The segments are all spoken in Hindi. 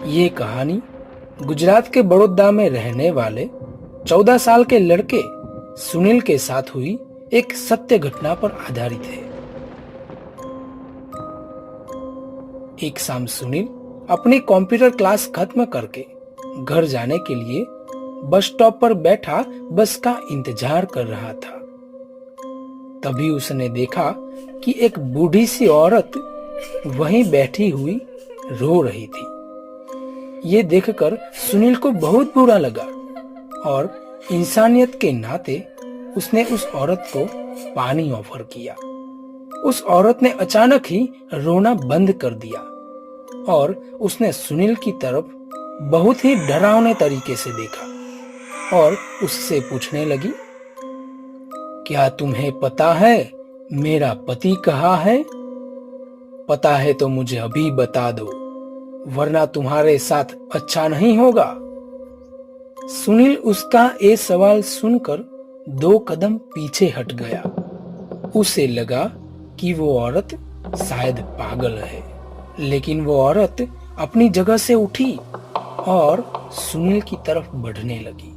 ये कहानी गुजरात के बड़ौदा में रहने वाले 14 साल के लड़के सुनील के साथ हुई एक सत्य घटना पर आधारित है। एक शाम सुनील अपनी कंप्यूटर क्लास खत्म करके घर जाने के लिए बस स्टॉप पर बैठा बस का इंतजार कर रहा था। तभी उसने देखा कि एक बूढ़ी सी औरत वहीं बैठी हुई रो रही थी। ये देखकर सुनील को बहुत बुरा लगा और इंसानियत के नाते उसने उस औरत को पानी ऑफर किया। उस औरत ने अचानक ही रोना बंद कर दिया और उसने सुनील की तरफ बहुत ही डरावने तरीके से देखा और उससे पूछने लगी, क्या तुम्हें पता है मेरा पति कहाँ है? पता है तो मुझे अभी बता दो, वरना तुम्हारे साथ अच्छा नहीं होगा। सुनील उसका ये सवाल सुनकर 2 कदम पीछे हट गया। उसे लगा कि वो औरत शायद पागल है, लेकिन वो औरत अपनी जगह से उठी और सुनील की तरफ बढ़ने लगी।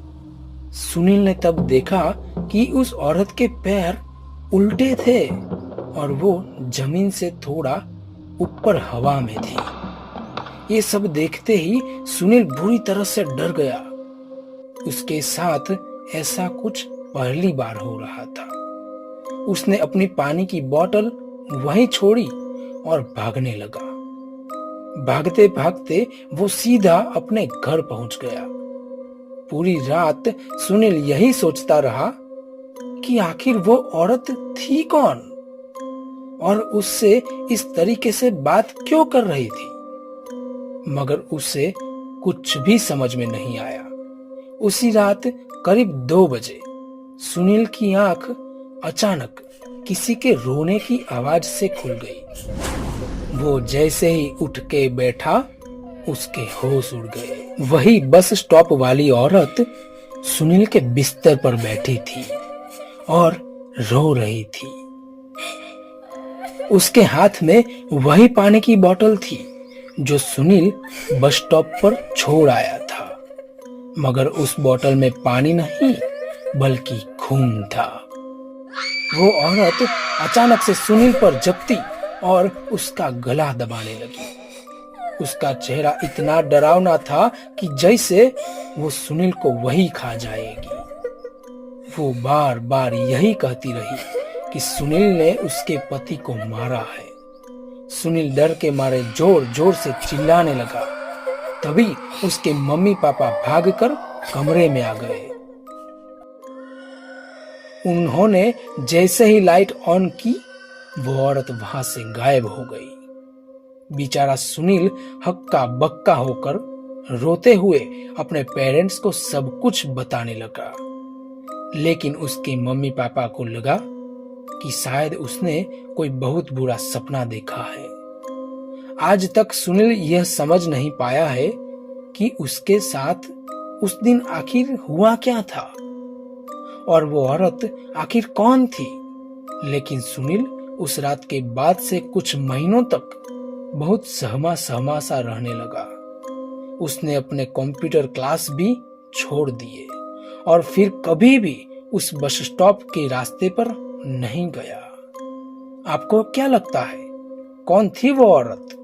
सुनील ने तब देखा कि उस औरत के पैर उल्टे थे और वो जमीन से थोड़ा ऊपर हवा में थी। ये सब देखते ही सुनील बुरी तरह से डर गया। उसके साथ ऐसा कुछ पहली बार हो रहा था। उसने अपनी पानी की बोतल वहीं छोड़ी और भागने लगा। भागते भागते वो सीधा अपने घर पहुंच गया। पूरी रात सुनील यही सोचता रहा कि आखिर वो औरत थी कौन और उससे इस तरीके से बात क्यों कर रही थी, मगर उसे कुछ भी समझ में नहीं आया। उसी रात करीब 2 बजे सुनील की आंख अचानक किसी के रोने की आवाज से खुल गई। वो जैसे ही उठ के बैठा, उसके होश उड़ गए। वही बस स्टॉप वाली औरत सुनील के बिस्तर पर बैठी थी और रो रही थी। उसके हाथ में वही पानी की बोतल थी जो सुनील बस स्टॉप पर छोड़ आया था, मगर उस बोतल में पानी नहीं बल्कि खून था। वो औरत अचानक से सुनील पर झपटी और उसका गला दबाने लगी। उसका चेहरा इतना डरावना था कि जैसे वो सुनील को वही खा जाएगी। वो बार बार यही कहती रही कि सुनील ने उसके पति को मारा है। सुनील डर के मारे जोर जोर से चिल्लाने लगा। तभी उसके मम्मी पापा भागकर कमरे में आ गए। उन्होंने जैसे ही लाइट ऑन की, वो औरत वहां से गायब हो गई। बेचारा सुनील हक्का बक्का होकर रोते हुए अपने पेरेंट्स को सब कुछ बताने लगा, लेकिन उसके मम्मी पापा को लगा कि शायद उसने कोई बहुत बुरा सपना देखा है। आज तक सुनील यह समझ नहीं पाया है कि उसके साथ उस दिन आखिर हुआ क्या था और वो औरत आखिर कौन थी। लेकिन सुनील उस रात के बाद से कुछ महीनों तक बहुत सहमा सहमा सा रहने लगा। उसने अपने कंप्यूटर क्लास भी छोड़ दिए और फिर कभी भी उस बस स्टॉप के रास्ते पर नहीं गया। आपको क्या लगता है, कौन थी वो औरत?